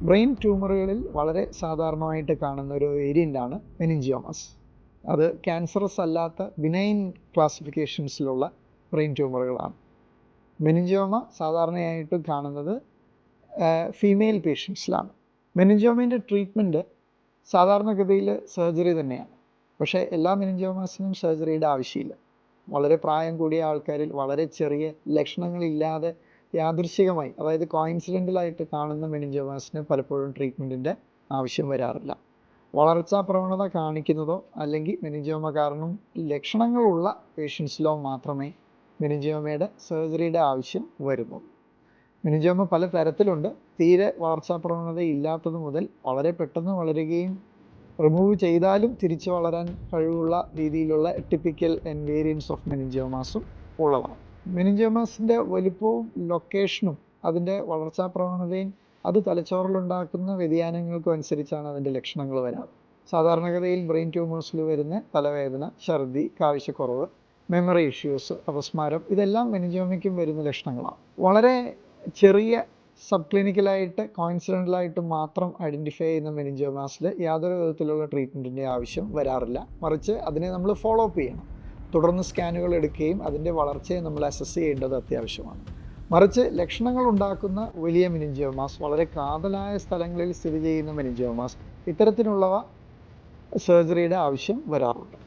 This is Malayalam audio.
ബ്രെയിൻ ട്യൂമറുകളിൽ വളരെ സാധാരണമായിട്ട് കാണുന്ന ഒരു വേരിയൻ്റാണ് മെനിഞ്ചിയോമസ്. അത് ക്യാൻസറസ് അല്ലാത്ത ബിനൈൻ ക്ലാസിഫിക്കേഷൻസിലുള്ള ബ്രെയിൻ ട്യൂമറുകളാണ്. മെനിഞ്ചിയോമ സാധാരണയായിട്ട് കാണുന്നത് ഫീമെയിൽ പേഷ്യൻസിലാണ്. മെനിഞ്ചിയോമേൻ്റെ ട്രീറ്റ്മെൻറ്റ് സാധാരണഗതിയിൽ സർജറി തന്നെയാണ്. പക്ഷേ എല്ലാ മെനിഞ്ചിയോമാസിനും സർജറിയുടെ ആവശ്യമില്ല. വളരെ പ്രായം കൂടിയ ആൾക്കാരിൽ വളരെ ചെറിയ ലക്ഷണങ്ങളില്ലാതെ യാദൃശ്ചികമായി, അതായത് കോയിൻസിഡൻ്റലായിട്ട് കാണുന്ന മെനിഞ്ചിയോമാസിന് പലപ്പോഴും ട്രീറ്റ്മെൻറ്റിൻ്റെ ആവശ്യം വരാറില്ല. വളർച്ചാ പ്രവണത കാണിക്കുന്നതോ അല്ലെങ്കിൽ മെനിഞ്ചിയോമ കാരണം ലക്ഷണങ്ങളുള്ള പേഷ്യൻസിലോ മാത്രമേ മെനിഞ്ചിയോമയുടെ സർജറിയുടെ ആവശ്യം വരുന്നു. മെനിഞ്ചിയോമ പല തരത്തിലുണ്ട്. തീരെ വളർച്ചാ പ്രവണത ഇല്ലാത്തത് മുതൽ വളരെ പെട്ടെന്ന് വളരുകയും റിമൂവ് ചെയ്താലും തിരിച്ചു വളരാൻ കഴിവുള്ള രീതിയിലുള്ള ടിപ്പിക്കൽ ആൻഡ് വേരിയൻസ് ഓഫ് മെനിഞ്ചിയോമാസും ഉള്ളതാണ്. മെനിഞ്ചിയോമാസിൻ്റെ വലിപ്പവും ലൊക്കേഷനും അതിൻ്റെ വളർച്ചാ പ്രവണതയും അത് തലച്ചോറിലുണ്ടാക്കുന്ന വ്യതിയാനങ്ങൾക്കും അനുസരിച്ചാണ് അതിൻ്റെ ലക്ഷണങ്ങൾ വരാറ്. സാധാരണഗതിയിൽ ബ്രെയിൻ ട്യൂമേഴ്സിൽ വരുന്ന തലവേദന, ഛർദി, കാഴ്ചക്കുറവ്, മെമ്മറി ഇഷ്യൂസ്, അപസ്മാരം, ഇതെല്ലാം മെനിഞ്ചിയോമയ്ക്കും വരുന്ന ലക്ഷണങ്ങളാണ്. വളരെ ചെറിയ സബ് ക്ലിനിക്കലായിട്ട് കോയിൻസിഡൻ്റലായിട്ട് മാത്രം ഐഡൻറ്റിഫൈ ചെയ്യുന്ന മെനിഞ്ചിയോമാസിൽ യാതൊരു വിധത്തിലുള്ള ട്രീറ്റ്മെൻറ്റിൻ്റെ ആവശ്യം വരാറില്ല. മറിച്ച് അതിനെ നമ്മൾ ഫോളോ അപ്പ് ചെയ്യണം. തുടർന്ന് സ്കാനുകൾ എടുക്കുകയും അതിൻ്റെ വളർച്ചയെ നമ്മൾ അസസ് ചെയ്യേണ്ടത് അത്യാവശ്യമാണ്. മറിച്ച് ലക്ഷണങ്ങൾ ഉണ്ടാക്കുന്ന വലിയ മെനിഞ്ചിയോമാസ്, വളരെ കാതലായ സ്ഥലങ്ങളിൽ സ്ഥിതി ചെയ്യുന്ന മെനിഞ്ചിയോമാസ്, ഇത്തരത്തിലുള്ളവ സർജറിയുടെ ആവശ്യം വരാറുണ്ട്.